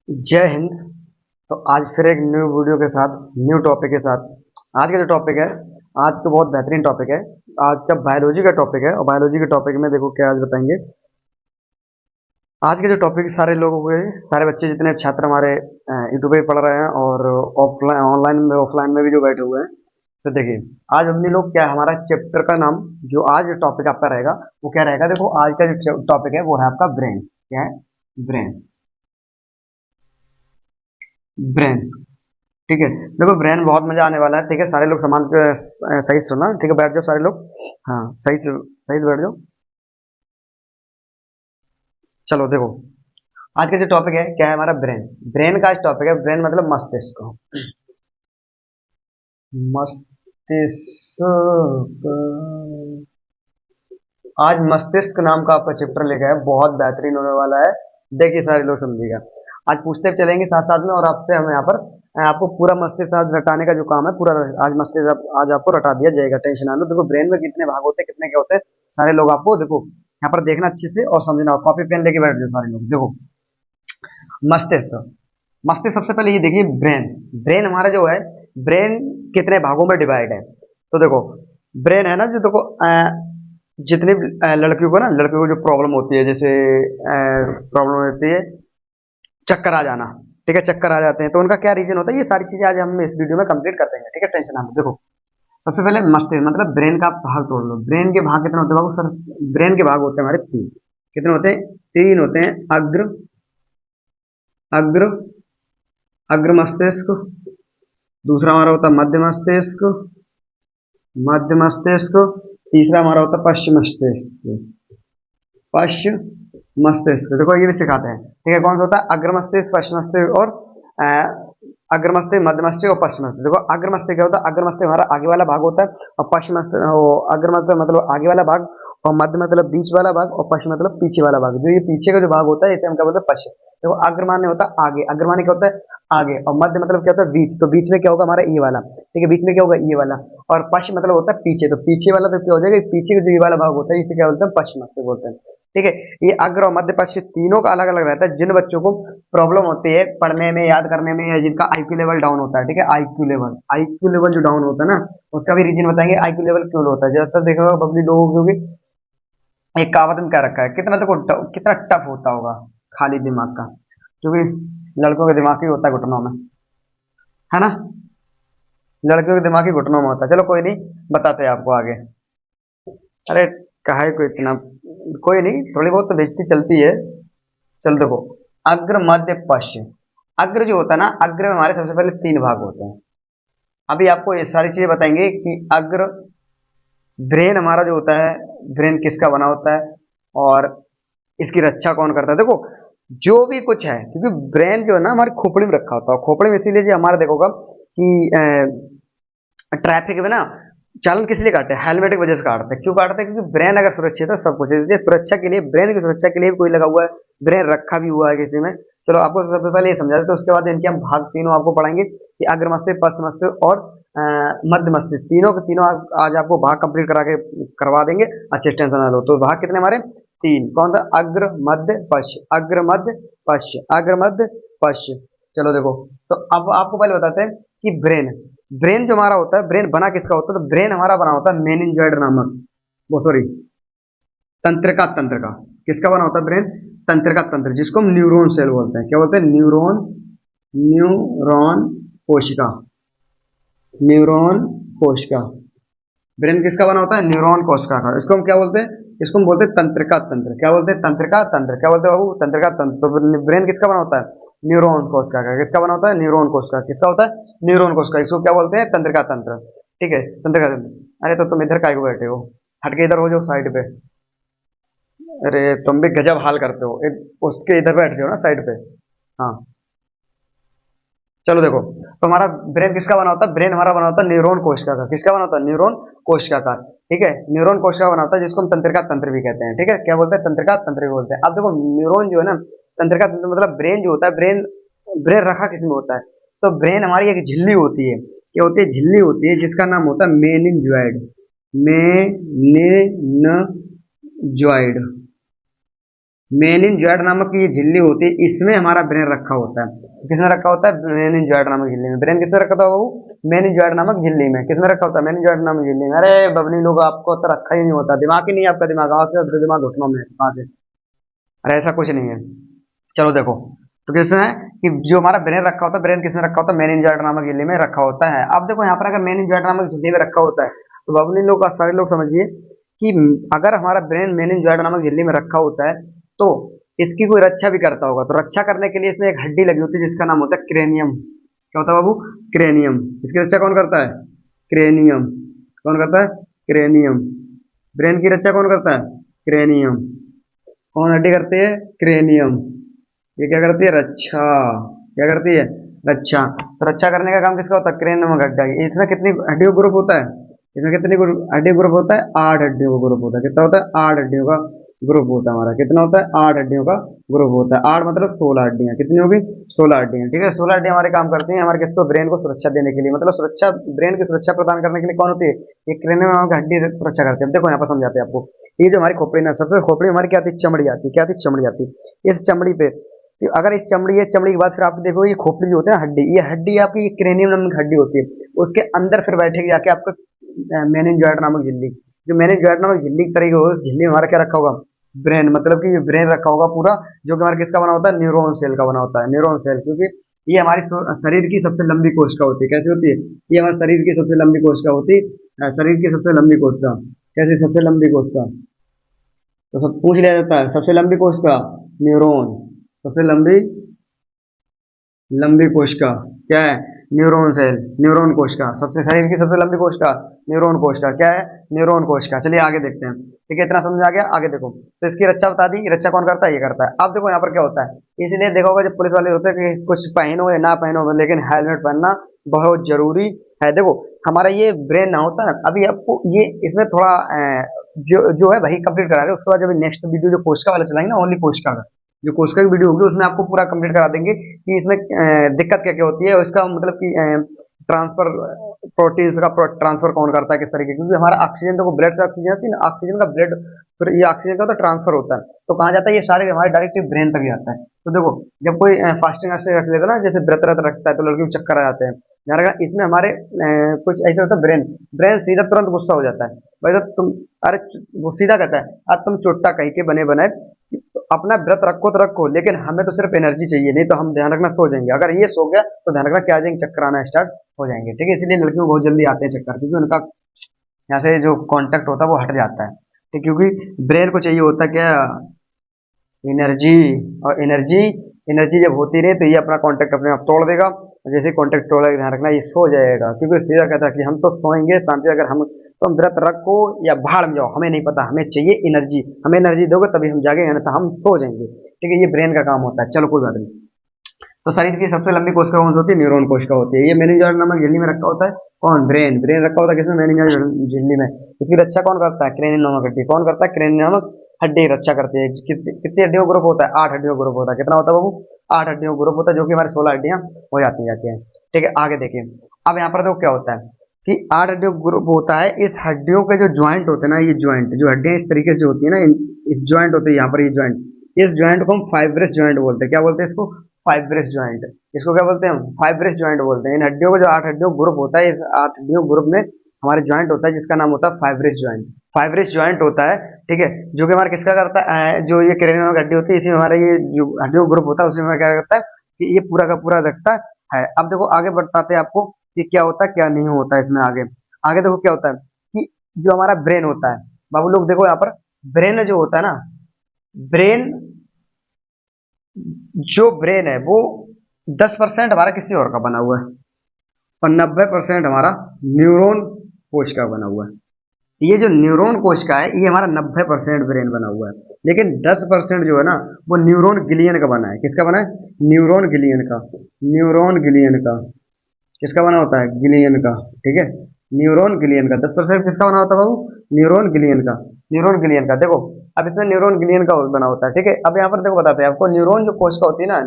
जय हिंद। तो आज फिर एक न्यू वीडियो के साथ, न्यू टॉपिक के साथ। आज का जो टॉपिक है, आज तो बहुत बेहतरीन टॉपिक है। आज का बायोलॉजी का टॉपिक है और बायोलॉजी के टॉपिक में देखो क्या आज बताएंगे। आज के जो टॉपिक सारे लोगों के, सारे बच्चे जितने छात्र हमारे यूट्यूब पे पढ़ रहे हैं और ऑफलाइन ऑनलाइन में ऑफलाइन में भी जो बैठे हुए हैं, तो देखिए आज हमने लोग क्या, हमारा चैप्टर का नाम जो आज टॉपिक आपका रहेगा वो क्या रहेगा। देखो आज का जो टॉपिक है वो है आपका ब्रेन। क्या है? ब्रेन। ब्रेन। ठीक है। देखो ब्रेन बहुत मजा आने वाला है। ठीक है, सारे लोग समान सही से सुनना। ठीक है, बैठ जाओ सारे लोग। हाँ, सही से बैठ जाओ। चलो देखो, आज का जो टॉपिक है क्या है, हमारा ब्रेन। ब्रेन का आज टॉपिक है, ब्रेन मतलब मस्तिष्क। मस्तिष्क। आज मस्तिष्क नाम का आपका चैप्टर लेकर है, बहुत बेहतरीन होने वाला है। देखिए सारे लोग समझिएगा। आज पूछते चलेंगे साथ साथ में, और आपसे हम यहाँ पर आपको पूरा मस्तिष्क आज रटाने का जो काम है पूरा, आज मस्तिष्क आज आपको रटा दिया जाएगा। टेंशन ना लो। देखो ब्रेन में कितने भाग होते हैं, कितने क्या होते हैं, सारे लोग आपको देखो यहाँ पर देखना अच्छे से और समझना। कॉपी पेन लेके बैठ जाओ सारे लोग। देखो मस्तिष्क। मस्तिष्क सबसे पहले ये देखिए, ब्रेन। ब्रेन हमारा जो है, ब्रेन कितने भागों में डिवाइड है। तो देखो ब्रेन है ना, जो देखो जितनी भी, लड़कियों को ना, लड़कियों को जो प्रॉब्लम होती है, जैसे प्रॉब्लम होती है चक्कर आ जाना। ठीक है, चक्कर आ जाते हैं तो उनका क्या रीजन होता है, ये सारी चीजें आज हम इस वीडियो में कंप्लीट कर देंगे। ठीक है, टेंशन ना लो। देखो सबसे पहले मस्तिष्क मतलब ब्रेन का भाग तोड़ लो। ब्रेन के भाग कितने होते हैं बाबू सर? ब्रेन के भाग होते हैं हमारे तीन। कितने होते हैं? तीन होते हैं। अग्र, अग्र, अग्र मस्तिष्क। दूसरा हमारा होता है मध्य मस्तिष्क, मध्य मस्तिष्क। तीसरा हमारा होता है पश्चिम मस्तिष्क, पश्चिम मस्तिष्क। देखो ये भी सिखाते हैं। ठीक है, कौन सा होता है? अग्र मस्तिष्क, पश्चिम मस्तिष्क और अग्र मस्तिष्क, मध्य मस्तिष्क और पश्चिम मस्तिष्क। देखो अग्र मस्तिष्क क्या होता है? अग्र मस्तिष्क हमारा आगे वाला भाग होता है, और पश्चिम मस्तिष्क अग्र मस्तिष्क मतलब आगे वाला भाग, और मध्य मतलब बीच वाला भाग, और पश्चिम मतलब पीछे वाला भाग। जो ये पीछे का जो भाग होता है इसे हम क्या बोलते हैं? पश्चिम। देखो अग्र माने होता है आगे, अग्र माने क्या होता है? आगे। और मध्य मतलब क्या होता है? बीच। तो बीच में क्या होगा हमारा? ये वाला। ठीक है, बीच में क्या होगा? ये वाला। और पश्चिम मतलब होता है पीछे। तो पीछे वाला तो क्या हो जाएगा? पीछे का जो ये वाला भाग होता है इसे क्या बोलते हैं? पश्चिम मस्तिष्क बोलते हैं। ठीक है, ये अग्र और मध्य पश्चिम तीनों का अलग अलग रहता है। जिन बच्चों को प्रॉब्लम होती है पढ़ने में, याद करने में, या जिनका आईक्यू लेवल डाउन होता है, ठीक है, आईक्यू लेवल जो डाउन होता है ना, उसका भी रीजन बताएंगे आईक्यू लेवल क्यों होता है। जैसा देखा होगा बबली लोगों को भी, एक कहावत में क्या रखा है, कितना देखो कितना टफ होता होगा खाली दिमाग का, क्योंकि लड़कों का दिमाग ही होता है घुटनों में, है ना। लड़कियों के दिमाग ही घुटनों में होता है। चलो कोई नहीं, बताते हैं आपको आगे। अरे काहे को इतना, कोई नहीं, थोड़ी बहुत तो बेइज्जती चलती है। चल देखो, अग्र मध्य पश्चिम। अग्र जो होता है ना, अग्र में हमारे सबसे पहले तीन भाग होते हैं। अभी आपको ये सारी चीजें बताएंगे कि अग्र, ब्रेन हमारा जो होता है, ब्रेन किसका बना होता है और इसकी रक्षा कौन करता है। देखो जो भी कुछ है, क्योंकि ब्रेन जो है ना हमारी खोपड़ी में रखा होता है, खोपड़ी में इसीलिए जी हमारा देखोगा कि ट्रैफिक में ना चालन किस लिए काटते हैं? हेलमेट की वजह से काटते हैं। क्यों काटते हैं? क्योंकि ब्रेन अगर सुरक्षित है सब कुछ है। इसलिए सुरक्षा के लिए, ब्रेन की सुरक्षा के लिए भी कोई लगा हुआ है, ब्रेन रखा भी हुआ है किसी में। चलो आपको सबसे पहले ये समझा देते हैं, उसके बाद इनके हम भाग तीनों आपको पढ़ाएंगे कि अग्र मस्तिष्क, पश्च मस्तिष्क और मध्य मस्तिष्क। तीनों के तीनों आज आपको भाग कंप्लीट करा के करवा देंगे। अच्छे टेंशन ना लो। तो भाग कितने हमारे? तीन। कौन सा? अग्र मध्य पश्च, अग्र मध्य पश्च, अग्र मध्य पश्च। चलो देखो, तो अब आपको पहले बताते हैं कि ब्रेन, ब्रेन जो हमारा होता है, ब्रेन बना किसका होता है? तो ब्रेन हमारा बना होता है मेनिंजॉइड नामक, वो सॉरी, तंत्रिका तंत्र का। किसका बना होता है ब्रेन? तंत्रिका तंत्र, जिसको हम न्यूरॉन सेल बोलते हैं। क्या बोलते हैं? न्यूरॉन, न्यूरॉन कोशिका, न्यूरॉन कोशिका। ब्रेन किसका बना होता है? न्यूरॉन कोशिका का। इसको हम क्या बोलते हैं? इसको हम बोलते हैं तंत्रिका तंत्र। क्या बोलते हैं? तंत्रिका तंत्र। क्या बोलते हैं बाबू? तंत्रिका तंत्र। तो ब्रेन किसका बना होता है? न्यूरॉन कोशिका का। किसका बना होता है? न्यूरॉन कोशिका। किसका होता है? न्यूरॉन कोशिका। इसको क्या बोलते हैं? तंत्रिका तंत्र। ठीक है, तंत्रिका तंत्र। अरे तो तुम इधर काय को बैठे हो? हट के इधर हो जाओ साइड पे। अरे तुम भी गजब हाल करते हो। उसके इधर बैठ जाओ ना साइड पे। हाँ, चलो देखो, तो हमारा ब्रेन किसका बना होता है? ब्रेन हमारा बना होता है न्यूरॉन कोशिका का। किसका बना होता है? न्यूरॉन कोशिका का। ठीक है, न्यूरॉन कोशिका बना होता है, जिसको हम तंत्रिका तंत्र भी कहते हैं। ठीक है, क्या बोलते हैं? तंत्रिका तंत्र भी बोलते हैं। अब देखो न्यूरॉन जो है ना, तंत्रिका तंत्र मतलब ब्रेन जो होता है, ब्रेन, ब्रेन रखा किसमें होता है? तो ब्रेन हमारी एक झिल्ली होती है। क्या होती है? झिल्ली होती है, जिसका नाम होता है मेनिनजॉइड, मेनिनजॉइड। मेनिनजॉइड नामक ये झिल्ली होती है, इसमें हमारा ब्रेन रखा होता है। तो किसमें रखा होता है? मेनिनजॉइड नामक झिल्ली में। ब्रेन किसमें रखा होता है बाबू? मेनिनजॉइड नामक झिल्ली में। किसमें रखा होता है? मेनिनजॉइड नामक झिल्ली में। अरे बबली लोग, आपको तो रखा ही नहीं होता, दिमाग ही नहीं है आपका, दिमाग आपका दिमाग घुटनों में है कहाँ से। अरे ऐसा कुछ नहीं है। चलो देखो, तो किसमें है कि जो हमारा ब्रेन रखा होता है, ब्रेन किसमें रखा होता है? मेनिनजॉइड नामक झिल्ली में रखा होता है। अब देखो यहाँ पर अगर मेनिनजॉइड नामक झिल्ली में रखा होता है, तो बबली लोग का सारे लोग समझिए कि अगर हमारा ब्रेन मेनिनजॉइड नामक झिल्ली में रखा होता है, तो इसकी कोई रक्षा भी करता होगा। तो रक्षा करने के लिए इसमें एक हड्डी लगी होती है जिसका नाम होता है क्रेनियम। क्या होता है बाबू? क्रेनियम। इसकी रक्षा कौन करता है? क्रेनियम। कौन करता है? क्रेनियम। ब्रेन की रक्षा कौन करता है? क्रेनियम। कौन हड्डी करती है? क्रेनियम। ये क्या करती है? रक्षा। क्या करती है? रक्षा। तो रक्षा करने का काम किसका होता है? क्रेनियम हड्डी। इसमें कितनी हड्डियों का ग्रुप होता है? इसमें कितनी हड्डियों ग्रुप होता है? 8 हड्डियों का ग्रुप होता है। कितना होता है? 8 हड्डियों का ग्रुप होता है हमारा। कितना होता है? 8 हड्डियों का ग्रुप होता है। 8 मतलब 16 हड्डियां। कितनी होगी? 16 हड्डियां। ठीक है, 16 हड्डियां हमारे काम करती हैं हमारे किसको? ब्रेन को सुरक्षा देने के लिए, मतलब सुरक्षा, ब्रेन की सुरक्षा प्रदान करने के लिए कौन होती है? ये क्रेनियम नामक हड्डी सुरक्षा करती है। अब देखो यहाँ पर समझाते हैं आपको। ये जो हमारी खोपड़ी ना, सबसे खोपड़ी हमारी क्या आती है? चमड़ी आती है। क्या आती है? चमड़ी आती है। इस चमड़ी पे, अगर इस चमड़ी, ये चमड़ी के बाद फिर आप देखो ये खोपड़ी जो होती है ना, हड्डी, ये हड्डी आपकी क्रेनियम नामक हड्डी होती है। उसके अंदर फिर बैठेगी जाके आपका मेनिनजॉइड नामक झिल्ली। जो मेनिनजॉइड नामक झिल्ली की तरह हो, झिल्ली में हमारा क्या रखा होगा? ब्रेन, मतलब कि ब्रेन रखा होगा पूरा, जो कि हमारा किसका बना होता है? न्यूरॉन सेल का बना होता है। न्यूरॉन सेल, क्योंकि ये हमारी शरीर की सबसे लंबी कोशिका होती है। कैसी होती है? ये हमारे शरीर की सबसे लंबी कोशिका होती है। शरीर की सबसे लंबी कोशिका कैसी? सबसे लंबी कोशिका, तो सब पूछ लिया जाता है। सबसे लंबी कोशिका न्यूरॉन। सबसे लंबी लंबी कोशिका क्या है? न्यूरॉन सेल, न्यूरॉन कोशिका। सबसे शरीर की सबसे लंबी कोशिका न्यूरॉन कोशिका। क्या है? न्यूरॉन कोशिका। चलिए आगे देखते हैं। ठीक है, इतना समझ आ गया। आगे देखो, तो इसकी रक्षा बता दी। रक्षा कौन करता है? ये करता है। अब देखो यहाँ पर क्या होता है, इसलिए देखा होगा जब पुलिस वाले होते हैं कि कुछ पहनो या ना पहनो, लेकिन हेलमेट पहनना बहुत जरूरी है। देखो हमारा ये ब्रेन ना होता है, अभी आपको ये इसमें थोड़ा जो है वही कंप्लीट करा रहे हैं। उसके बाद जब नेक्स्ट वीडियो जो कोशिका वाला चलाएंगे ना, ओनली कोशिका का, जो कोशिका की वीडियो होगी उसमें आपको पूरा कंप्लीट करा देंगे कि इसमें दिक्कत क्या क्या होती है, और इसका मतलब कि ट्रांसफर, प्रोटीन्स का ट्रांसफर कौन करता है, किस तरीके, क्योंकि हमारा ऑक्सीजन, देखो ब्लड से ऑक्सीजन आती है ना, ऑक्सीजन का ब्लड, फिर ये ऑक्सीजन का तो ट्रांसफर होता है, तो कहाँ जाता है? ये सारे हमारे डायरेक्ट ब्रेन तक जाता है। तो देखो जब कोई फास्टिंग रख लेता है ना, जैसे व्रत व्रत रखता है, तो लड़की को चक्कर आ जाते हैं, ध्यान रखना। इसमें हमारे कुछ ऐसा होता है, ब्रेन ब्रेन सीधा तुरंत गुस्सा हो जाता है। भाई तो तुम, अरे वो सीधा कहता है, आज तुम चोट्टा कहीं के बने बनाए, तो अपना व्रत रखो तो रखो, लेकिन हमें तो सिर्फ एनर्जी चाहिए, नहीं तो हम, ध्यान रखना, सो जाएंगे। अगर ये सो गया तो ध्यान रखना क्या आ जाएंगे? चक्कर आना स्टार्ट हो जाएंगे। ठीक है, इसलिए लड़कियों को बहुत जल्दी आते हैं चक्कर, क्योंकि उनका यहाँ से जो कांटेक्ट होता है वो हट जाता है। ठीक, क्योंकि ब्रेन को चाहिए होता है क्या? एनर्जी। और एनर्जी, एनर्जी जब होती रहे तो ये अपना कांटेक्ट अपने आप तोड़ देगा। जैसे कांटेक्ट तोड़ा, ध्यान रखना ये सो जाएगा, क्योंकि सीधा कहता है कि हम तो सोएंगे शांति। अगर हम, तुम व्रत रखो या भाड़ में जाओ, हमें नहीं पता, हमें चाहिए एनर्जी, हमें एनर्जी दोगे तभी हम जागेंगे, नहीं तो हम सो जाएंगे। ठीक है, ये ब्रेन का काम होता है। चलो कोई बात नहीं। तो शरीर की सबसे लंबी कोशिका कौन सी होती है? न्यूरॉन कोशिका होती है। ये मेनिनजॉइड नामक झिल्ली में रखा होता है। कौन? ब्रेन। ब्रेन रखा होता है किसमें? मेनिनजॉइड झिल्ली में। इसकी रक्षा कौन करता है? क्रेनियम नामक हड्डी। कौन करता है? क्रेनियम नामक हड्डी रक्षा करती है। कितनी हड्डियों का ग्रुप होता है? 8 हड्डियों का ग्रुप होता है। कितना होता है बाबू? 8 हड्डियों का ग्रुप होता है, जो कि हमारी 16 हड्डियां हो जाती हैं। ठीक है, आगे देखिए। अब यहाँ पर देखो क्या होता है कि 8 हड्डियों का ग्रुप होता है। इस हड्डियों के जो ज्वाइंट होते हैं ना, ये ज्वाइंट, जो हड्डियां इस तरीके से जो होती है ना, इस ज्वाइंट होते हैं यहाँ पर, ये ज्वाइंट, इस ज्वाइंट को हम फाइब्रस ज्वाइंट बोलते हैं। क्या बोलते हैं इसको? Fibrous joint. इसको क्या बोलते हैं हम? फाइब्रस ज्वाइंट बोलते हैं। इन हड्डियों का जो 8 हड्डियों ग्रुप होता है, इस 8 हड्डियों ग्रुप में हमारे ज्वाइंट होता है, जिसका नाम होता है फाइब्रस ज्वाइंट। फाइब्रस ज्वाइंट होता है। ठीक है, जो कि हमारा किसका करता है? जो ये क्रेनियम की हड्डी होती है, इसी में हमारा ये जो हड्डियों ग्रुप होता है, उसी में क्या करता है कि ये पूरा का पूरा रखता है। अब देखो आगे बताते हैं आपको कि क्या होता है क्या नहीं होता है इसमें। आगे आगे देखो क्या होता है कि जो हमारा ब्रेन होता है, बाबू लोग देखो यहाँ पर, ब्रेन जो होता है ना, ब्रेन, जो ब्रेन है वो 10% हमारा किसी और का बना हुआ है, और 90% हमारा न्यूरॉन कोश का बना हुआ है। ये जो न्यूरॉन कोशिका है, ये हमारा 90% ब्रेन बना हुआ है, लेकिन 10% जो है ना, वो न्यूरॉन गिलियन का बना है। किसका बना है? न्यूरॉन गिलियन का। न्यूरॉन गिलियन का किसका बना होता है? गिलियन का। ठीक है, न्यूरॉन गिलियन का। 10% किसका बना होता है बाबू? न्यूरॉन गिलियन का। न्यूरॉन गिलियन का। देखो अब इसमें न्यूरॉन गिलियन का बना होता है। ठीक है, अब यहाँ पर देखो बताते हैं आपको, न्यूरॉन जो कोशिका होती है ना,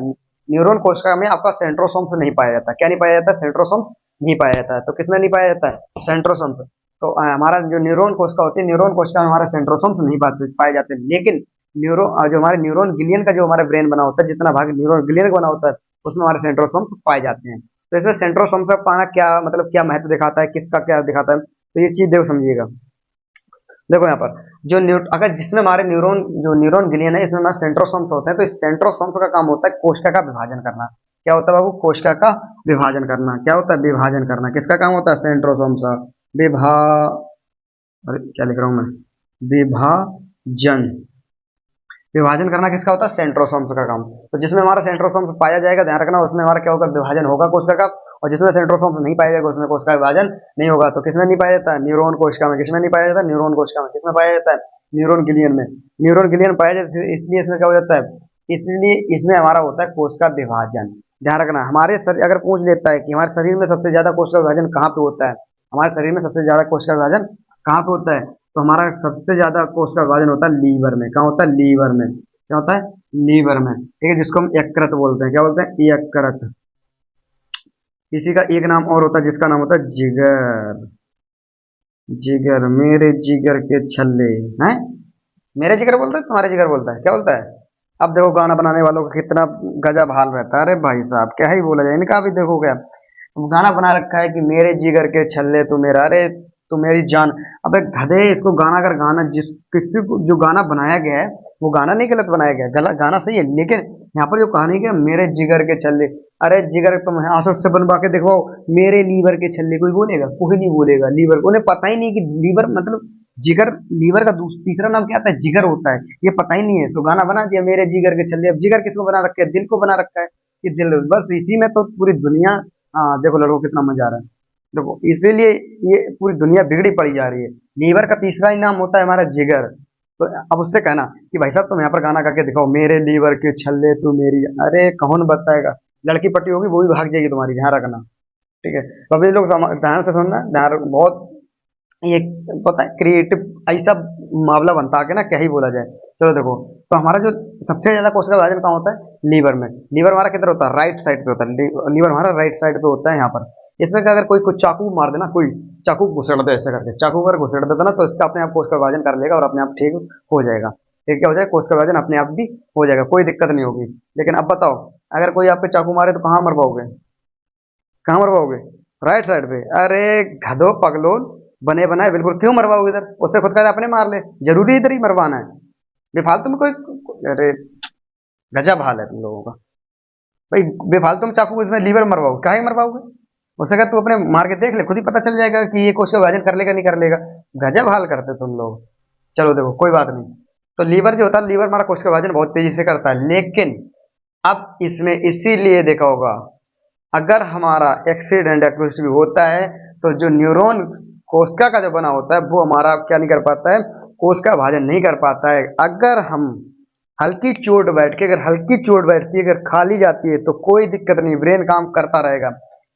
न्यूरॉन कोशिका में आपका सेंट्रोसोम से नहीं पाया जाता। क्या नहीं पाया जाता? सेंट्रोसोम नहीं पाया जाता है। तो किसमें नहीं पाया जाता है? सेंट्रोसोम। तो हमारा जो न्यूरॉन कोशिका होती है, न्यूरॉन कोशिका में हमारा सेंट्रोसोम्स नहीं पाए जाते, लेकिन जो हमारे न्यूरॉन गिलियन का जो हमारा ब्रेन बना होता है, जितना भाग न्यूरॉन गिलियन का बना होता है, उसमें हमारे सेंट्रोसोम्स पाए जाते हैं। तो इसमें सेंट्रोसोम्स का पाना क्या मतलब क्या महत्व दिखाता है, किसका क्या दिखाता है, तो ये चीज देखो समझिएगा। देखो यहाँ पर अगर जिसमें हमारे न्यूरॉन गिलियन है, इसमें हमारे सेंट्रोसोम्स होते हैं, तो इस सेंट्रोसोम्स का काम होता है कोशिका का विभाजन करना। क्या होता है बाबू? कोशिका का विभाजन करना। क्या होता है? विभाजन करना। किसका काम होता है? सेंट्रोसोम्स का। विभा अरे क्या लिख रहा हूँ मैं? विभाजन। विभाजन करना किसका होता है? सेंट्रोसोम्स का काम। तो जिसमें हमारा सेंट्रोसोम्स पाया जाएगा, ध्यान रखना, उसमें हमारा क्या होगा? विभाजन होगा कोशिका का। और जिसमें सेंट्रोसोम्स नहीं पाया जाएगा, उसमें कोशिका का विभाजन नहीं होगा। तो किसमें नहीं पाया जाता है? न्यूरॉन कोशिका में। किसमें नहीं पाया जाता? न्यूरॉन कोशिका में। किसमें पाया जाता है? न्यूरॉन गिलियन में। न्यूरॉन गिलियन पाया जाता है, इसलिए इसमें क्या हो जाता है? इसलिए इसमें हमारा होता है कोशिका विभाजन। ध्यान रखना, हमारे शरीर अगर पूछ लेता है कि हमारे शरीर में सबसे ज्यादा कोशिका विभाजन कहाँ पे होता है, हमारे शरीर में सबसे ज्यादा कोशिका विभाजन कहाँ पे होता है, तो हमारा सबसे ज्यादा कोशिका विभाजन होता है लीवर में। कहाँ होता है? लीवर में। क्या होता है? लीवर में। ठीक है, जिसको हम यकृत बोलते हैं। क्या बोलते हैं? यकृत। इसी का एक नाम और होता है, जिसका नाम होता है जिगर। जिगर, मेरे जिगर के छल्ले हैं। मेरे जिगर बोलता है, तुम्हारे जिगर बोलता है? क्या बोलता है? अब देखो गाना बनाने वालों का कितना गजब हाल रहता है। अरे भाई साहब, क्या ही बोला जाए इनका। भी देखो क्या गाना बना रखा है कि मेरे जिगर के छल्ले तू मेरा, अरे तू मेरी जान। अबे गधे, इसको गाना अगर गाना जिस किसी को जो गाना बनाया गया है, वो गाना नहीं गलत बनाया गया, गलत गाना सही है, लेकिन यहाँ पर जो कहानी क्या, मेरे जिगर के छल्ले। अरे जिगर तुम आंसू से बनवा के देखो, मेरे लीवर के छल्ले, कोई बोलेगा? कोई नहीं बोलेगा। लीवर, उन्हें पता ही नहीं कि लीवर मतलब जिगर, लीवर का तीसरा नाम क्या आता है? जिगर होता है। ये पता ही नहीं है, तो गाना बना दिया मेरे जिगर के छल्ले। अब जिगर किसको बना रखा है? दिल को बना रखा है कि दिल, बस इसी में तो पूरी दुनिया। हाँ देखो लड़को कितना मजा आ रहा है। देखो इसीलिए ये पूरी दुनिया बिगड़ी पड़ी जा रही है। लीवर का तीसरा ही नाम होता है हमारा जिगर। तो अब उससे कहना कि भाई साहब तुम यहाँ पर गाना करके दिखाओ, मेरे लीवर के छल्ले तू मेरी, अरे कौन बताएगा? लड़की पट्टी होगी वो भी भाग जाएगी तुम्हारी, ध्यान रखना। ठीक है, तो अभी लोग ध्यान से सुनना, बहुत ये पता है क्रिएटिव ऐसा मामला बनता है कि ना क्या ही बोला जाए। चलो देखो, तो हमारा जो सबसे ज्यादा कोशिका विभाजन कहाँ होता है? लीवर में। लीवर हमारा किधर होता है? राइट साइड पे होता है। लीवर हमारा राइट साइड पे होता है यहाँ पर। इसमें क्या, अगर कोई कुछ चाकू मार देना, कोई चाकू घुसेड़ दे ऐसे करके, चाकू अगर घुसेड़ देता ना, तो इसका अपने आप कोशिका विभाजन कर लेगा और अपने आप ठीक हो जाएगा। ठीक, क्या हो जाएगा? कोशिका विभाजन अपने आप भी हो जाएगा, कोई दिक्कत नहीं होगी। लेकिन अब बताओ, अगर कोई आप पे चाकू मारे तो कहाँ मर पाओगे? कहाँ मरवाओगे? राइट साइड पे। अरे गधो पगलो, बने बनाए बिल्कुल, क्यों मरवाओगे इधर? उससे खुद का अपने मार ले, जरूरी इधर ही मरवाना है? बेफालतू में अरे गजब हाल है तुम लोगों का भाई। बेफालतू में चाकू इसमें लीवर मरवाओ, क्या ही मरवाओगे? उससे अगर तू अपने मार के देख ले, खुद ही पता चल जाएगा कि ये कोशिका विभाजन कर लेगा नहीं कर लेगा। गजब हाल करते तुम लोग। चलो देखो कोई बात नहीं। तो लीवर जो होता है, लीवर हमारा कोशिका विभाजन बहुत तेजी से करता है, लेकिन अब इसमें इसीलिए देखा होगा, अगर हमारा एक्सीडेंट या कुछ भी होता है, तो जो न्यूरॉन कोशिका का जो बना होता है, वो हमारा क्या नहीं कर पाता है? कोशिका विभाजन नहीं कर पाता है। अगर हम हल्की चोट बैठ के, अगर हल्की चोट बैठती है, अगर खाली जाती है, तो कोई दिक्कत नहीं, ब्रेन काम करता रहेगा।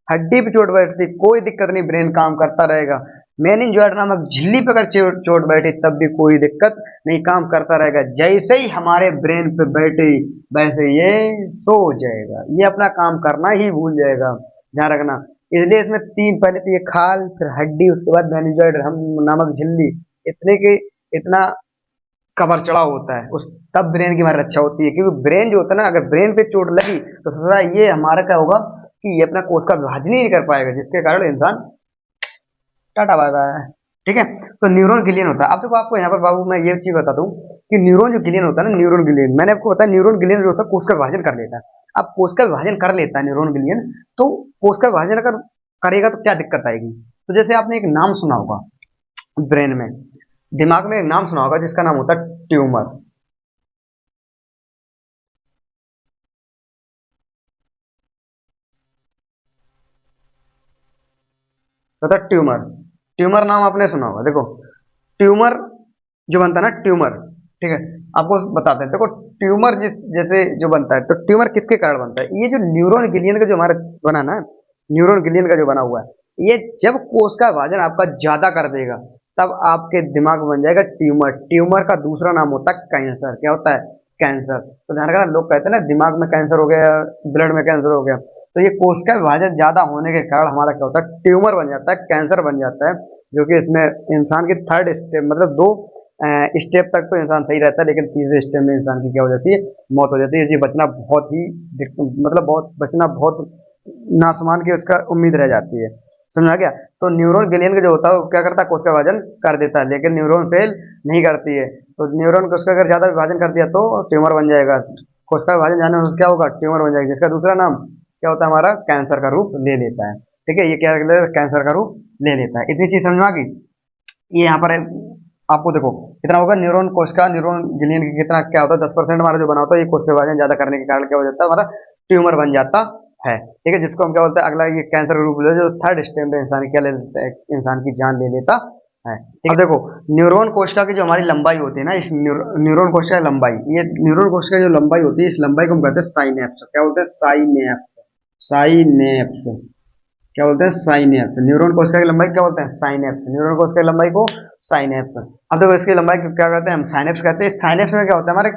हड्डी पे चोट बैठती, कोई दिक्कत नहीं, ब्रेन काम करता रहेगा। मेनिंजोइड नामक झिल्ली पे अगर चोट बैठी, तब भी कोई दिक्कत नहीं, काम करता रहेगा। जैसे ही हमारे ब्रेन पे बैठी, वैसे ये सो जाएगा, ये अपना काम करना ही भूल जाएगा। ध्यान रखना, इसलिए इसमें तीन, पहले तो ये खाल, फिर हड्डी, उसके बाद मेनिंजोइड हम नामक झिल्ली, इतने के इतना कवर चढ़ाव होता है उस, तब ब्रेन की हमारी रक्षा होती है। क्योंकि ब्रेन जो होता है ना, अगर ब्रेन पे चोट लगी, तो थोड़ा ये हमारा क्या होगा कि ये अपना कोश का विभाजन ही नहीं कर पाएगा, जिसके कारण इंसान टाटा बाय बाय। ठीक है, तो न्यूरॉन गिलियन होता है। अब देखो आपको यहाँ पर बाबू मैं ये चीज बता दूं कि न्यूरॉन जो गिलियन होता है ना, न्यूरॉन गिलियन, मैंने आपको बताया न्यूरॉन गिलियन जो होता है कोश का विभाजन कर लेता है। अब कोश का विभाजन कर लेता है न्यूरॉन गिलियन, तो कोश का विभाजन अगर करेगा तो क्या दिक्कत आएगी? तो जैसे आपने एक नाम सुना होगा ब्रेन में, दिमाग में एक नाम सुना होगा जिसका नाम होता है ट्यूमर। पता, ट्यूमर, ट्यूमर नाम आपने सुना होगा। देखो ट्यूमर जो बनता है ना, ट्यूमर, ठीक है, आपको बताते हैं। देखो ट्यूमर जैसे जो बनता है, तो ट्यूमर किसके कारण बनता है? ये जो न्यूरॉन गिलियन का जो हमारा बना ना, न्यूरॉन गिलियन का जो बना हुआ है, ये जब कोश का विभाजन आपका ज्यादा कर देगा, तब आपके दिमाग में बन जाएगा ट्यूमर। ट्यूमर का दूसरा नाम होता है कैंसर। क्या होता है? कैंसर। तो ध्यान रखना, लोग कहते हैं ना दिमाग में कैंसर हो गया, ब्लड में कैंसर हो गया, तो ये कोशिका विभाजन ज्यादा होने के कारण हमारा क्या होता है? ट्यूमर बन जाता है, कैंसर बन जाता है, जो कि इसमें इंसान की थर्ड स्टेप, मतलब दो स्टेप तक तो इंसान सही रहता है, लेकिन तीसरे स्टेप में इंसान की क्या हो जाती है, मौत हो जाती है। ये बचना बहुत ही मतलब बहुत बचना बहुत नासमान की उसका उम्मीद रह जाती है। समझ आ गया? तो न्यूरॉन गैलियन का जो होता है वो क्या करता है, कोशिका विभाजन कर देता है, लेकिन न्यूरॉन सेल नहीं करती है। तो न्यूरॉन कोशिका अगर ज्यादा विभाजन कर दिया तो ट्यूमर बन जाएगा। कोशिका विभाजन जाने में क्या होगा, ट्यूमर बन जाएगा, जिसका दूसरा नाम क्या होता है हमारा, कैंसर का रूप ले लेता है। ठीक है, ये क्या कैंसर का रूप ले लेता है। इतनी चीज समझ में आ गई। ये यहाँ पर आपको देखो कितना होगा, न्यूरॉन कोशिका न्यूरॉन गिलियन की कितना क्या होता है, 10% हमारा जो बना होता है ये कोशिका विभाजन ज्यादा करने के कारण क्या हो जाता है, हमारा ट्यूमर बन जाता है। ठीक है, जिसको हम क्या बोलते हैं, अगला ये कैंसर रूप ले, जो थर्ड स्टेप में इंसान क्या ले लेता है, इंसान की जान ले लेता है। ठीक है, अब देखो न्यूरॉन कोशिका की जो हमारी लंबाई होती है ना, इस न्यूरॉन कोशिका की लंबाई, ये न्यूरॉन कोशिका की जो लंबाई होती है, इस लंबाई को हम कहते हैं साइनेप्स। क्या बोलते हैं, साइनेप्स। साइनेप्स क्या बोलते हैं, साइनेप्स। न्यूरॉन कोशिका की लंबाई क्या बोलते हैं, साइनेप्स। न्यूरॉन कोशिका की लंबाई को साइनेप्स। अब देखो इसकी लंबाई को क्या कहते हैं, हम साइनेप्स कहते हैं। साइनेप्स में क्या होता है हमारे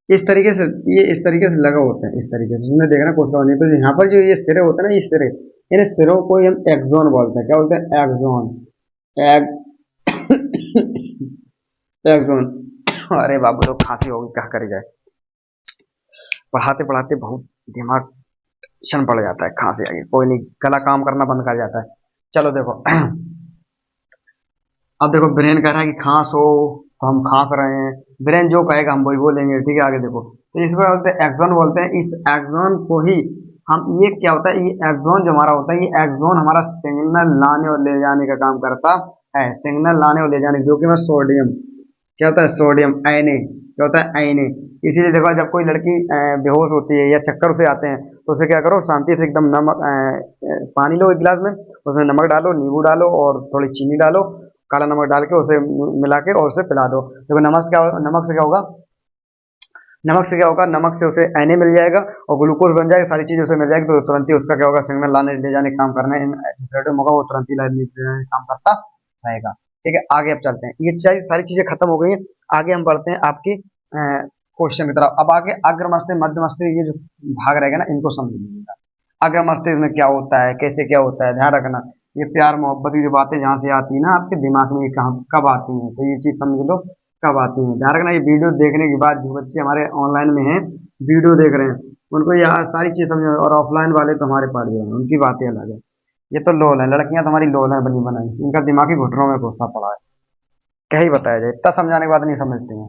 इस तरीके से, ये इस तरीके से लगा होता है, इस तरीके से तुमने देखना कोशिका होने पर, यहाँ पर जो ये सिरे होते हैं ना, ये सिरे, इन सिरों को हम एक्सोन बोलते हैं। क्या बोलते हैं, एक्सोन। एक्सोन। अरे बाबू, तो खांसी होगी, क्या करी जाए, पढ़ाते पढ़ाते बहुत दिमाग शन पड़ जाता है, खांसी आ गई, कोई नहीं, गला काम करना बंद कर जाता है। चलो देखो अब देखो ब्रेन कह रहा है कि खांस हो, तो हम खांस रहे हैं, ब्रेन जो कहेगा हम वही बोलेंगे। ठीक है, आगे देखो, तो इसको बोलते हैं एक्सोन बोलते हैं। इस एक्सोन को ही हम, ये क्या होता है, ये एक्सोन जो हमारा होता है, ये एक्सोन हमारा सिग्नल लाने और ले जाने का काम करता है। सिग्नल लाने और ले जाने, जो कि मैं सोडियम, क्या होता है, सोडियम आयने, क्या होता है, आयने। इसीलिए देखो जब कोई लड़की बेहोश होती है या चक्कर से आते हैं, तो उसे क्या करो, शांति से एकदम नमक पानी लो एक गिलास में, उसमें नमक डालो, नींबू डालो और थोड़ी चीनी डालो, काला नमक डाल के उसे मिला के और उसे पिला दो। देखो नमक से क्या होगा, नमक से क्या होगा, नमक से उसे आयने मिल जाएगा और ग्लूकोज बन जाएगा, सारी चीजें उसे मिल जाएगी, तो तुरंत ही उसका क्या होगा, सिग्नल लाने ले जाने का काम करना है, वो तुरंत ही लाने ले जाने का काम करता रहेगा। ठीक है, आगे अब चलते हैं, ये सारी चीजें खत्म हो गई हैं। आगे हम बढ़ते हैं आपके क्वेश्चन की तरफ। अब आगे अग्र मस्तिष्क, मध्य मस्तिष्क, ये जो भाग रहेगा ना, इनको समझ लीजिएगा। अग्र मस्तिष्क में क्या होता है, कैसे क्या होता है, ध्यान रखना। ये प्यार मोहब्बत की जो बातें जहाँ से आती है ना आपके दिमाग में, ये कहाँ कब आती हैं, तो ये चीज समझ लो कब आती हैं। ध्यान रखना, ये वीडियो देखने के बाद जो बच्चे हमारे ऑनलाइन में हैं, वीडियो देख रहे हैं, उनको ये सारी चीज समझ, और ऑफलाइन वाले तो हमारे पास जो है उनकी बातें अलग है। ये तो लोल है, लड़कियां तो हमारी लोल है बनी बनाई, इनका दिमाग ही घुटनों में घुसा पड़ा है, क्या ही बताया जाए, इतना समझाने के बाद नहीं समझते हैं।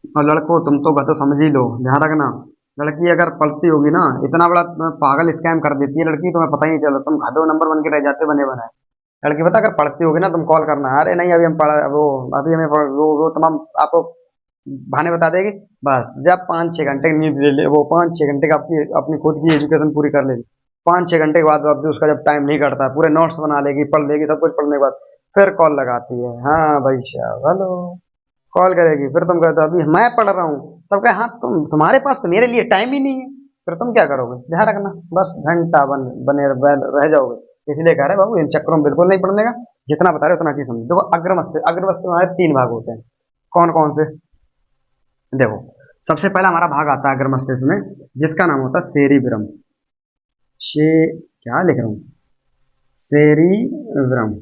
और लड़कों तुम तो तो समझ ही लो, ध्यान रखना, लड़की अगर पढ़ती होगी ना, इतना बड़ा पागल स्कैम कर देती है लड़की, तुम्हें पता ही नहीं चला, तुम गधो नंबर बन के रह जाते बने बनाए। लड़की पता अगर पढ़ती होगी ना, तुम कॉल करना, अरे नहीं अभी हम पढ़ा वो, अभी हमें वो तमाम आपको बहाने बता देगी। बस जब 5-6 घंटे की नींद ले ले, वो 5-6 घंटे का अपनी अपनी खुद की एजुकेशन पूरी कर लेगी, 5-6 घंटे के बाद अब भी उसका जब टाइम नहीं करता, पूरे नोट्स बना लेगी, पढ़ लेगी, सब कुछ पढ़ने के बाद फिर कॉल लगाती है, हाँ भाई साहब हेलो, कॉल करेगी, फिर तुम कहते हो अभी मैं पढ़ रहा हूँ, तब कहे हाँ तुम्हारे पास तो मेरे लिए टाइम ही नहीं है, फिर तुम क्या करोगे, ध्यान रखना, बस घंटा बने रह जाओगे। इसलिए कह रहे बाबू इन चक्करों में बिल्कुल नहीं पढ़ने का, जितना बता रहे हो उतना चीज समझो। देखो अग्र मस्तिष्क हमारे 3 भाग होते हैं, कौन कौन से, देखो सबसे पहला हमारा भाग आता है अग्र मस्तिष्क में, जिसका नाम होता है सेरिब्रम। शे क्या लिख रहा हूँ, सेरिब्रम।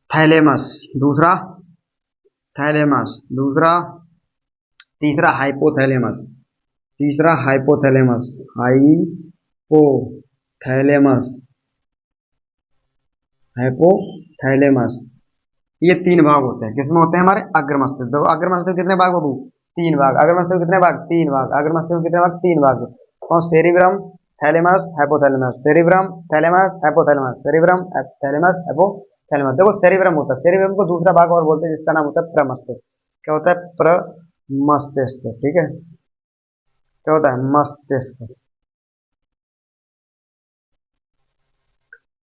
थैलेमस दूसरा, थैलेमस दूसरा, तीसरा हाइपोथैलेमस, तीसरा हाइपोथैलेमस, हाइपोथैलेमस, हाइपोथैलेमस। ये 3 भाग होते हैं, किसमें होते हैं हमारे अग्र मस्तिष्क। देखो अग्र मस्तिष्क कितने भाग बाबू, 3 भाग। अग्र मस्तिष्क कितने भाग, 3 भाग। अग्र मस्तिष्क कितने भाग, 3 भाग। कौन, cerebrum, thalamus, hypothalamus, cerebrum, thalamus, hypothalamus, cerebrum, thalamus, hypothalamus. देखो सेरिब्रम होता है, सेरिब्रम को दूसरा भाग और बोलते हैं जिसका नाम होता है प्रमस्तिष्क। क्या होता है, प्रमस्तिष्क। ठीक है, क्या होता है, मस्तिष्क,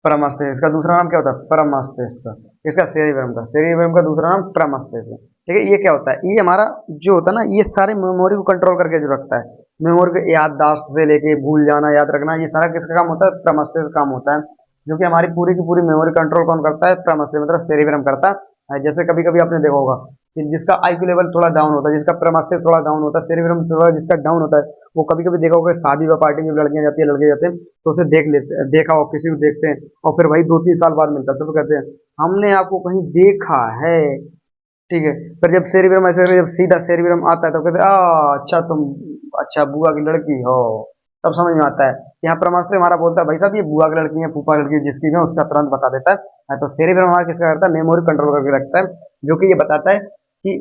प्रमस्तिष्क। इसका दूसरा नाम क्या होता है, प्रमस्तिष्क। इसका सेरिब्रम का, सेरिब्रम का दूसरा नाम प्रमस्तिष्क। ठीक है, ये क्या होता है, ये हमारा जो होता है ना, ये सारे मेमोरी को कंट्रोल करके जो रखता है, मेमोरी को याददाश्त से लेके भूल जाना, याद रखना, ये सारा किसका काम होता है, प्रमस्तिष्क काम होता है। जो कि हमारी पूरी की पूरी मेमोरी कंट्रोल कौन करता है, प्रमस्तिष्क मतलब सेरिब्रम करता है। जैसे कभी कभी आपने देखा होगा जिसका आईक्यू लेवल थोड़ा डाउन होता है, जिसका प्रमस्तिष्क थोड़ा डाउन होता है, सेरिब्रम थोड़ा जिसका डाउन होता है, वो कभी कभी देखा होगा शादी व पार्टी में लड़कियां जाती है, लड़के जाते हैं, तो उसे देख लेते देखा हो, किसी को देखते हैं और फिर वही 2-3 साल बाद मिलता है, तो वो कहते हैं हमने आपको कहीं देखा है। ठीक है। फिर जब सेरिब्रम ऐसे जब सीधा सेरिब्रम आता है तो कहते हैं अच्छा तुम, अच्छा बुआ की लड़की हो, तब समझ में आता है। यहाँ प्रमास्त्र हमारा बोलता है भाई साहब ये बुआ की लड़की है, फूफा की लड़की है, जिसकी भी है उसका तुरंत बता देता है। तो सेरिब्रम हमारा किसका करता है, मेमोरी कंट्रोल करके रखता है, जो कि ये बताता है कि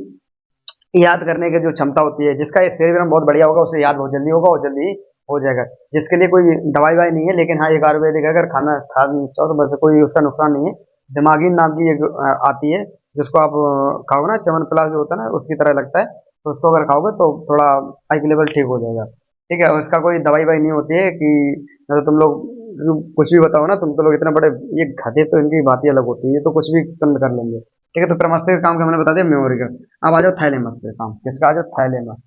याद करने की जो क्षमता होती है, जिसका ये सेरिब्रम बहुत बढ़िया होगा उसे याद बहुत जल्दी होगा और जल्दी हो जाएगा। जिसके लिए कोई दवाई वाई नहीं है, लेकिन हाँ एक आयुर्वेदिक है, अगर खाना खा चाहो तो बस कोई उसका नुकसान नहीं है। दिमागी नाम की एक आती है, जिसको आप खाओगे ना, च्यवनप्राश जो होता है ना उसकी तरह लगता है, तो उसको अगर खाओगे तो थोड़ा आई की लेवल ठीक हो जाएगा। ठीक है। उसका कोई दवाई वाई नहीं होती है कि मतलब तुम लोग कुछ भी बताओ ना, तुम तो लोग इतने बड़े ये गधे, तो इनकी बात ही अलग होती है, ये तो कुछ भी कम कर लेंगे। ठीक है। तो प्रमस्तिष्क का काम का मैंने बता दिया, मेमोरी का। अब आ जाओ थैलेमस पे काम, किसका आ जाओ, थैलेमस।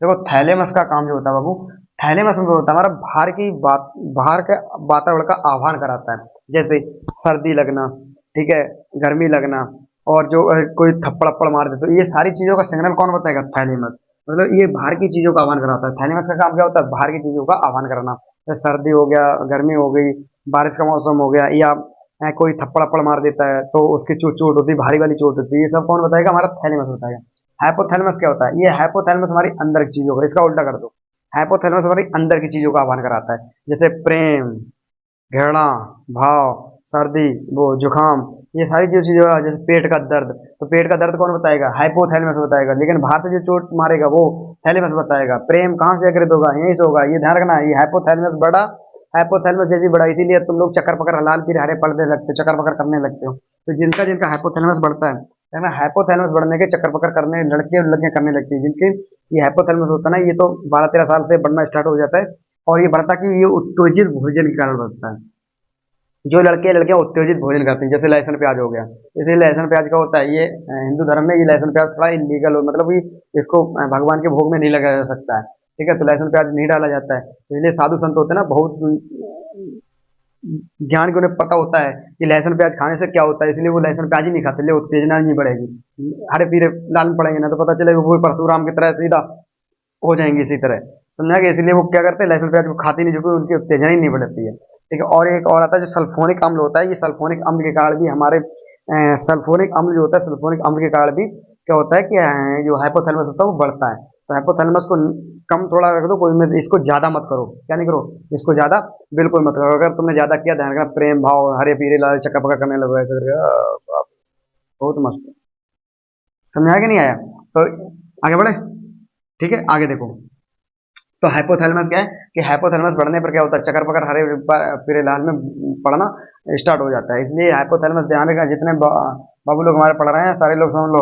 देखो थैलेमस का काम जो होता है बाबू, थैलेमस में जो होता है हमारा बाहर की बात, बाहर के वातावरण का आह्वान कराता है। जैसे सर्दी लगना, ठीक है, गर्मी लगना, और जो कोई थप्पड़ अप्पड़ मार दे, तो ये सारी चीजों का सिग्नल कौन बताएगा, थैलेमस। मतलब ये बाहर की चीजों का आह्वान कराता है। थैलेमस का काम क्या होता है, बाहर की चीजों का आह्वान कराना। जैसे सर्दी हो गया, गर्मी हो गई, बारिश का मौसम हो गया, या कोई थप्पड़ अप्पड़ मार देता है तो उसकी चोट चोट होती है, भारी वाली चोट होती है, ये सब कौन बताएगा, हमारा थैलेमस बताएगा। हाइपोथैलेमस क्या होता है, ये हाइपोथैलेमस हमारी अंदर की चीजों का, इसका उल्टा कर दो, हाइपोथैलेमस हमारी अंदर की चीजों का आह्वान कराता है। जैसे प्रेम, घृणा, भाव, सर्दी, वो जुखाम, ये सारी जो चीजें, जैसे पेट का दर्द, तो पेट का दर्द कौन बताएगा, हाइपोथैलेमस बताएगा। लेकिन बाहर से जो चोट मारेगा वो थैलेमस बताएगा। प्रेम कहाँ से अग्रत होगा, यहीं से होगा, ये ध्यान रखना। ये हाइपोथैलेमस बड़ा, हाइपोथैलेमस जैसी बड़ा, इसीलिए तुम लोग चक्कर पकड़ लाल पीले हरे पड़ने लगते हो, चक्कर पकड़ करने लगते हो। तो जिनका जिनका हाइपोथैलेमस बढ़ता है ना, हाइपोथैलेमस बढ़ने के चक्कर पकड़ करने लड़के और लड़कियां करने लगती है, जिनके ये हाइपोथैलेमस होता है ना, ये तो 12-13 साल से बढ़ना स्टार्ट हो जाता है। और ये बढ़ता कि ये उत्तेजित भोजन के कारण बढ़ता है। जो लड़के लड़कियां उत्तेजित भोजन करते हैं, जैसे लहसुन प्याज हो गया, इसलिए लहसुन प्याज का होता है ये हिंदू धर्म में ये लहसुन प्याज थोड़ा इलीगल हो, मतलब कि इसको भगवान के भोग में नहीं लगाया जा सकता है। ठीक है। तो लहसुन प्याज नहीं डाला जाता है, इसलिए साधु संत होते हैं ना, बहुत ज्ञान के उन्हें पता होता है कि लहसुन प्याज खाने से क्या होता है, इसलिए वो लहसुन प्याज ही नहीं खाते, इसलिए उत्तेजना नहीं बढ़ेगी। हरे पीरे लाल में पड़ेंगे ना तो पता चलेगा वो परशुराम की तरह सीधा हो जाएंगे इसी तरह, समझा गया। इसलिए वो क्या करते हैं, लहसुन प्याज को खाते नहीं, जो कि उनकी उत्तेजना ही नहीं बढ़ती है। ठीक है। और एक और आता है जो सल्फोनिक अम्ल होता है, ये सल्फोनिक अम्ल के कारण भी हमारे सल्फोनिक अम्ल जो होता है, सल्फोनिक अम्ल के कारण भी क्या होता है कि जो हाइपोथैलेमस होता है वो बढ़ता है। तो हाइपोथैलेमस को कम थोड़ा रख दो, कोई में इसको ज्यादा मत करो, क्या नहीं करो, इसको ज्यादा बिल्कुल मत करो। अगर तुमने ज्यादा किया, ध्यान रखना, प्रेम भाव हरे पीरे लाल चक्का पक्का करने लगो, ऐसे करके बहुत मस्त। समझा कि नहीं आया, तो आगे बढ़े। ठीक है। आगे देखो, तो हाइपोथैलेमस क्या है कि हाइपोथैलेमस बढ़ने पर क्या होता है, चक्कर पकड़ हरे पीरे लाल में पड़ना स्टार्ट हो जाता है। इसलिए हाइपोथैलेमस ध्यान रखना, जितने बाबू लोग हमारे पढ़ रहे हैं सारे लोग समझ लो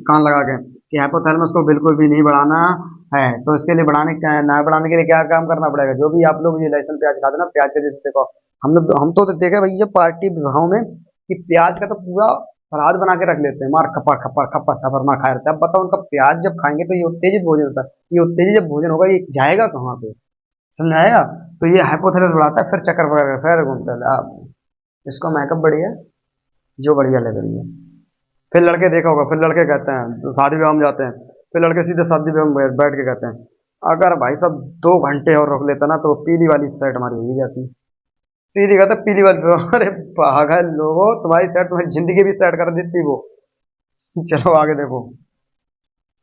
कान लगा के कि हाइपोथैलेमस को बिल्कुल भी नहीं बढ़ाना है। तो इसके लिए ना बढ़ाने के लिए क्या काम करना पड़ेगा, जो भी आप लोग ये लहसुन प्याज खाते ना, प्याज के जैसे देखो, हम तो देखे भैया पार्टी विवाहों में कि प्याज का तो पूरा सलाद बना के रख लेते हैं, मार खपर खपर खपर खपर मार खाए रहते हैं। अब बताओ उनका प्याज जब खाएंगे तो ये उत्तेजित भोजन होता है, ये उत्तेजित जब भोजन होगा ये जाएगा कहाँ पे, समझाएगा। तो ये हाइपोथैलेमस बढ़ाता है, फिर चक्कर वगैरह फिर घूमता है। इसको मेकअप बढ़िया, जो बढ़िया लग रही है। फिर लड़के देखा होगा, फिर लड़के कहते हैं तो शादी ब्याह में जाते हैं, फिर लड़के सीधे शादी ब्याह में बैठ के कहते हैं अगर भाई साहब 2 घंटे और रोक लेता ना तो पीली वाली शर्ट हमारी हो ही जाती। पीली कहता पीली वाली अरे पागल लोगो, तुम्हारी शर्ट तुम्हारी जिंदगी भी सेट कर देती वो। चलो आगे देखो,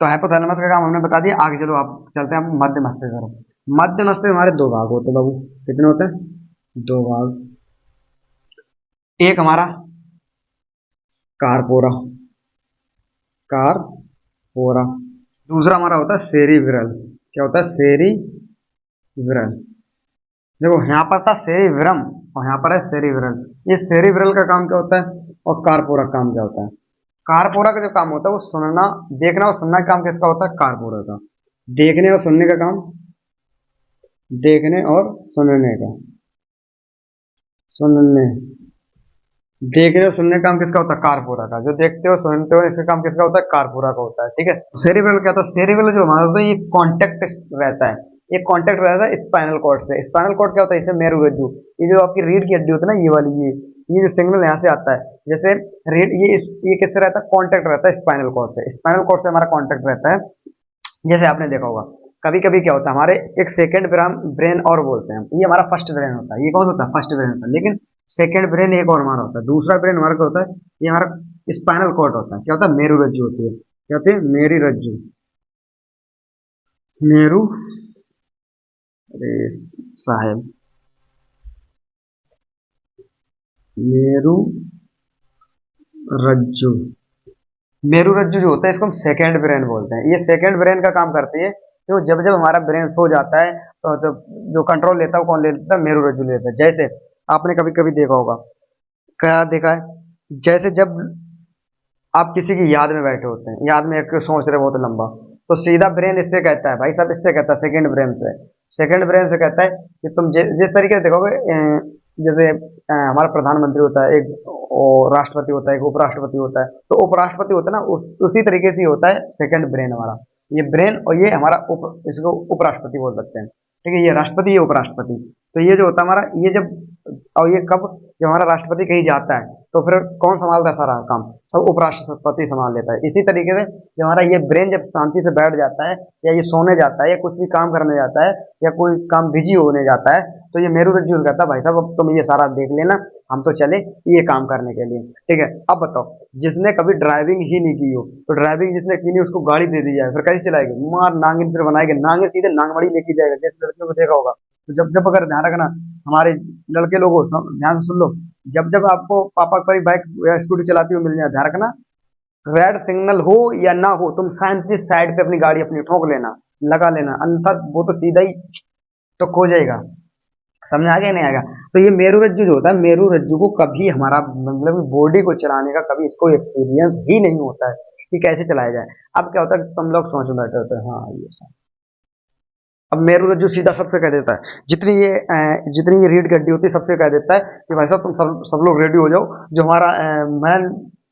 तो हाइपोथैलेमस का काम हमने बता दिया। आगे चलो आप चलते हैं हम मध्य मस्तिष्क तरफ। मध्य मस्तिष्क हमारे 2 भाग होते हैं बाबू, कितने होते हैं, 2 भाग। एक हमारा कारपोरा, कारपोरा, दूसरा हमारा होता है सेरिब्रल। क्या होता है, सेरिब्रल। देखो यहाँ पर था सेरिब्रम और यहाँ पर है सेरिब्रल। ये सेरिब्रल का काम क्या होता है और कारपोरा का काम क्या होता है। कारपोरा का जो काम होता है वो सुनना, देखना और सुनना का काम किसका होता है, कारपोरा का। देखने और सुनने का काम, देखने और सुनने का, सुनने, देखने और सुनने का काम किसका होता है, कारपोरा का। जो देखते हो सुनते हो इसका काम किसका होता है, कारपोरा का होता है। ठीक है। सेरिब्रल क्या होता है, सेरिब्रल जो हमारा होता है ये कॉन्टेक्ट रहता है, ये कॉन्टेक्ट रहता है स्पाइनल कॉर्ड से। स्पाइनल कॉर्ड क्या होता है, इससे मेरुरज्जु, ये जो आपकी रीढ़ की हड्डी होती है ना, ये वाली, ये जो सिग्नल यहाँ से आता है, जैसे रेड ये किससे रहता है, कांटेक्ट रहता है स्पाइनल कॉर्ड से। स्पाइनल कॉर्ड से हमारा कांटेक्ट रहता है। जैसे आपने देखा होगा कभी कभी क्या होता है, हमारे एक सेकंड ब्रेन और बोलते हैं, ये हमारा फर्स्ट ब्रेन होता है, ये कौन होता है, फर्स्ट ब्रेन होता है। लेकिन सेकंड ब्रेन एक और हमारा होता है, दूसरा ब्रेन हमारा क्या होता है, ये हमारा स्पाइनल कॉर्ड होता है। क्या होता है, मेरु रज्जु होती है। क्या होती है, मेरी रज्जु, मेरु, अरे साहेब, मेरु रज्जु। मेरु रज्जु जो होता है इसको हम सेकंड ब्रेन बोलते हैं। ये सेकंड ब्रेन का काम करती है, तो जब जब हमारा ब्रेन सो जाता है तो जो कंट्रोल लेता है वो कौन ले लेता है, मेरु रज्जु लेता है। जैसे आपने कभी कभी देखा होगा, क्या देखा है, जैसे जब आप किसी की याद में बैठे होते हैं, याद में एक सोच रहे बहुत लंबा, तो सीधा ब्रेन इससे कहता है, भाई साहब इससे कहता है, सेकंड ब्रेन से, सेकंड ब्रेन से कहता है कि तुम जिस तरीके से देखोगे, जैसे हमारा प्रधानमंत्री होता है एक, और राष्ट्रपति होता है एक, उपराष्ट्रपति होता है, तो उपराष्ट्रपति होता है ना, उसी तरीके से ही होता है सेकंड ब्रेन हमारा। ये ब्रेन और ये हमारा इसको उपराष्ट्रपति बोल सकते हैं। ठीक है, ये राष्ट्रपति, ये उपराष्ट्रपति। तो ये जो होता है हमारा, ये जब, और ये कब, जब हमारा राष्ट्रपति कहीं जाता है तो फिर कौन संभालता है सारा काम, सब उपराष्ट्रपति संभाल लेता है। इसी तरीके से जब हमारा ये ब्रेन जब शांति से बैठ जाता है, या ये सोने जाता है, या कुछ भी काम करने जाता है, या कोई काम बिजी होने जाता है, तो ये मेरु रज्जु कहता है, भाई साहब अब तुम ये सारा देख लेना, हम तो चले ये काम करने के लिए। ठीक है, अब बताओ, जिसने कभी ड्राइविंग ही नहीं की हो, तो ड्राइविंग जिसने की नहीं उसको गाड़ी दे दी जाए, फिर कैसे चलाएगी, मार नांगिन फिर बनाएगी, नांगिन सीधे नांगमड़ी लेके जाएगा। जैसे लड़कियों को देखा होगा, तो जब जब, अगर ध्यान रखना हमारे लड़के लोगों, ध्यान से सुन लो, जब जब आपको पापा की बाइक या स्कूटी चलाती हुई मिल जाए, ध्यान रखना, रेड सिग्नल हो या ना हो, तुम शांति साइड पे अपनी गाड़ी अपनी ठोक लेना, लगा लेना, अन्यथा वो तो सीधा ही तो खो जाएगा। समझ आ गया नहीं आएगा। तो ये मेरु रज्जु जो होता है, मेरु रज्जु को कभी हमारा मतलब बॉडी को चलाने का कभी इसको एक्सपीरियंस ही नहीं होता है कि कैसे चलाया जाए। अब क्या होता है, तुम लोग सोच में बैठे होते हैं, हाँ ये सब, अब मेरु रज्जु सीधा सबसे कह देता है, जितनी ये रीढ़ की हड्डी होती है सबसे कह देता है कि भाई साहब तुम सब लोग रेडी हो जाओ, जो हमारा मैन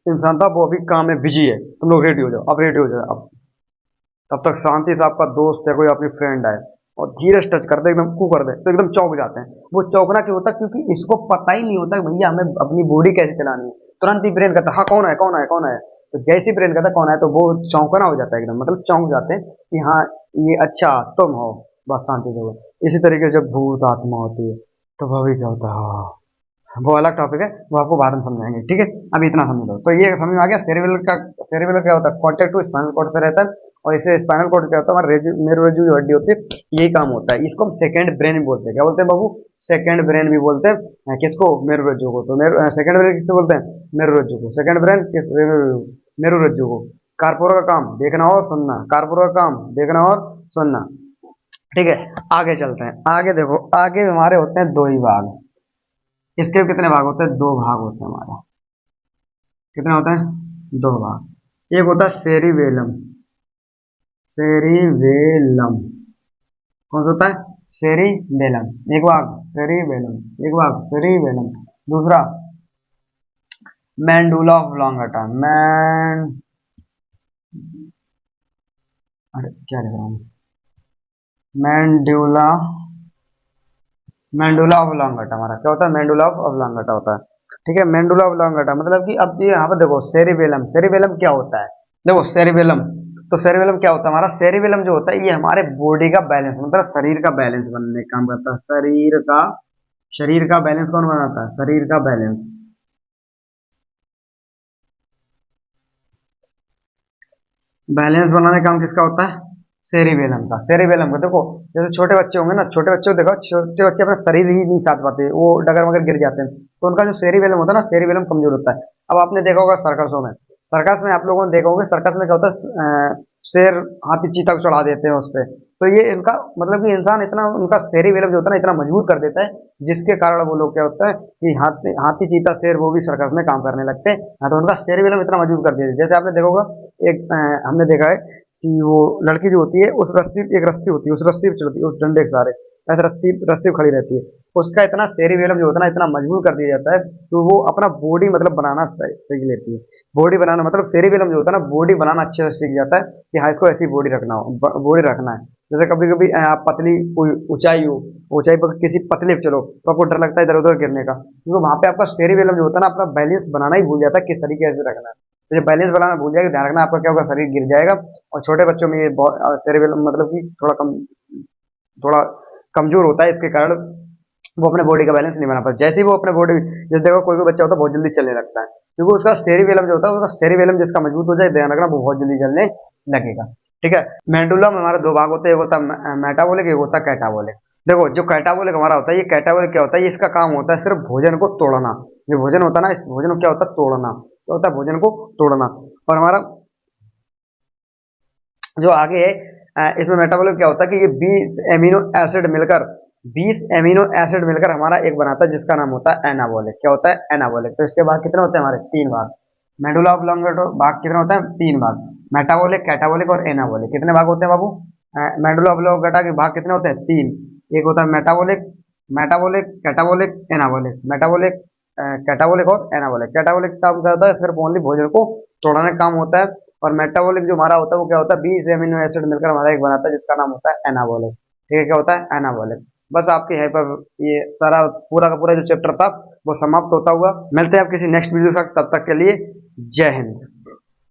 इंसान था वो अभी काम में बिजी है, तुम लोग रेडी हो जाओ, अब रेडी हो जाओ। अब तब तक शांति से आपका दोस्त है, कोई अपनी फ्रेंड आए और धीरे से टच कर दे, एकदम कू कर दे, तो एकदम चौंक जाते हैं। वो चौंकना क्यों होता है, क्योंकि इसको पता ही नहीं होता कि भैया हमें अपनी बॉडी कैसे चलानी है। तुरंत ही ब्रेन कहता है हाँ कौन है कौन है कौन है, तो जैसे ही ब्रेन कहता है कौन है, तो वो चौंकना हो जाता है एकदम, मतलब चौंक जाते हैं कि हाँ ये अच्छा तुम हो, बस शांति से हो। इसी तरीके से जब भूत आत्मा होती है तो वह भी क्या होता है, वो अलग टॉपिक है, वो आपको बाद में समझाएंगे। ठीक है, अभी इतना समझ लो। तो ये समझ में आ गया, सेरेबेलम क्या होता है, कॉन्टेक्ट टू स्पाइनल कॉर्ड से रहता है, और इसे स्पाइनल कॉर्ड क्या होता है, हमारा मेरु रज्जु जो हड्डी होती है, यही काम होता है। इसको हम सेकंड ब्रेन भी बोलते हैं। क्या बोलते हैं बाबू, सेकंड ब्रेन भी बोलते हैं। किसको, मेरु रज्जु को। तो सेकंड ब्रेन किससे बोलते हैं, मेरु रज्जु को। सेकंड ब्रेन किस, मेरु रज्जु को। कारपोरा का काम देखना और सुनना, कारपोरा का काम देखना और सुनना। ठीक है, आगे चलते हैं। आगे देखो, आगे हमारे होते हैं दो ही भाग। इसके कितने भाग होते हैं, दो भाग होते हैं हमारे। कितने होते हैं, दो भाग। एक होता है सेरिबेलम, सेरिबेलम कौन सा होता है, सेरिबेलम एक भाग, सेरिबेलम एक भाग, सेरिबेलम। दूसरा मैंडुला ऑब्लांगेटा, अरे क्या लिख रहा हूँ, मैंडुला, मैंडुला ऑब्लांगेटा हमारा क्या होता है, मैंडुला ऑब्लांगेटा होता है। ठीक है, मैंडुला ऑब्लांगेटा मतलब कि अब ये यहाँ पर देखो सेरिबेलम, सेरिबेलम क्या होता है, देखो सेरिबेलम, तो सेरिबेलम क्या होता है हमारा, सेरिबेलम जो होता है ये हमारे बॉडी का बैलेंस, मतलब शरीर का बैलेंस बनने का काम करता है। शरीर का बैलेंस कौन बनाता है, शरीर का बैलेंस। बैलेंस बनाने का काम किसका होता है, सेरिबेलम का। सेरिबेलम का देखो, जैसे छोटे बच्चे होंगे ना, छोटे बच्चे को देखो, छोटे बच्चे अपना शरीर ही नहीं साथ पाते, वो डगर मगर गिर जाते हैं, तो उनका जो सेरिबेलम होता है ना, सेरिबेलम कमजोर होता है। अब आपने देखा होगा सर्कसों में, सर्कस में आप लोगों ने देखा होगा, सर्कस में क्या होता है, शेर हाथी चीता को चढ़ा देते हैं उस पर, तो ये इनका मतलब कि इंसान इतना, उनका सेरिबेलम जो होता है ना इतना मजबूत कर देता है, जिसके कारण वो लोग क्या होता है कि हाथी चीता शेर वो भी सर्कस में काम करने लगते हैं। हाँ, तो उनका सेरिबेलम इतना मजबूत कर देते हैं। जैसे आपने देखा होगा, एक हमने देखा है कि वो लड़की जो होती है, उस रस्सी, एक रस्सी होती है, उस रस्सी पे चलती है, उस डंडे के सहारे ऐसे रस्सी रस्सी पे खड़ी रहती है, उसका इतना सेरिबेलम जो होता है ना इतना मजबूत कर दिया जाता है, तो वो अपना बॉडी मतलब बनाना सीख लेती है। बॉडी बनाना मतलब सेरिबेलम जो होता है ना, बॉडी बनाना अच्छे से सीख जाता है कि हाँ इसको ऐसी बॉडी रखना हो, बॉडी रखना है। जैसे कभी कभी आप पतली ऊंचाई हो, ऊंचाई पर किसी पतले पे चलो तो आपको डर लगता है इधर उधर गिरने का, क्योंकि वहां पे आपका स्टेयरिंग जो होता है ना, अपना बैलेंस बनाना ही भूल जाता है, किस तरीके से रखना है। तो जब बैलेंस बनाना भूल जाएगा, ध्यान रखना आपका क्या होगा, शरीर गिर जाएगा। और छोटे बच्चों में ये बहुत स्टेयरिंग मतलब कि थोड़ा कमजोर होता है, इसके कारण वो अपने बॉडी का बैलेंस नहीं बना पाता। जैसे ही वो अपने बॉडी, जैसे देखो कोई कोई बच्चा होता है बहुत जल्दी चलने लगता है, क्योंकि उसका स्टेरिवेलम जो होता है, उसका स्टेरिवेलम जिसका मजबूत हो जाए, ध्यान रखना वो बहुत जल्दी चलने लगेगा। ठीक है। मेडुला में हमारे दो भाग होते हैं, एक होता है मेटाबॉलिक, एक होता है कैटाबॉलिक। देखो जो कैटाबॉलिक हमारा होता है, ये कैटाबॉलिक क्या होता है, ये इसका काम होता है सिर्फ भोजन को तोड़ना। जो भोजन होता है ना, इस भोजन को क्या होता है, तोड़ना। क्या होता है, भोजन को तोड़ना। और हमारा जो आगे है, इसमें मेटाबॉलिक क्या होता है कि ये 20 एमिनो एसिड मिलकर हमारा एक बनाता है, जिसका नाम होता है एनाबॉलिक। क्या होता है, एनाबॉलिक। तो इसके बाद कितने होते हैं हमारे, 3 भाग। मेडुला ऑब्लोंगेटा भाग कितने होते हैं, 3 भाग। मेटाबॉलिक, कैटाबॉलिक और एनाबॉलिक। कितने भाग होते हैं बाबू, मेडुला ऑब्लोंगेटा के भाग कितने होते हैं, 3। एक होता है metabolic, metabolic, catabolic, anabolic. Metabolic, catabolic और एनाबॉलिक। कैटाबॉलिक काम क्या होता है, सिर्फ ओनली भोजन को तोड़ने का काम होता है। और मेटाबॉलिक जो हमारा होता है, वो क्या होता है, 20 एमिनो एसिड मिलकर हमारा एक बनाता है, जिसका नाम होता है एनाबॉलिक। ठीक है, क्या होता है, एनाबॉलिक। बस आपके यहाँ पर ये सारा पूरा का पूरा जो चैप्टर था वो समाप्त होता हुआ। मिलते हैं आप किसी नेक्स्ट वीडियो तक, तब तक के लिए जय हिंद।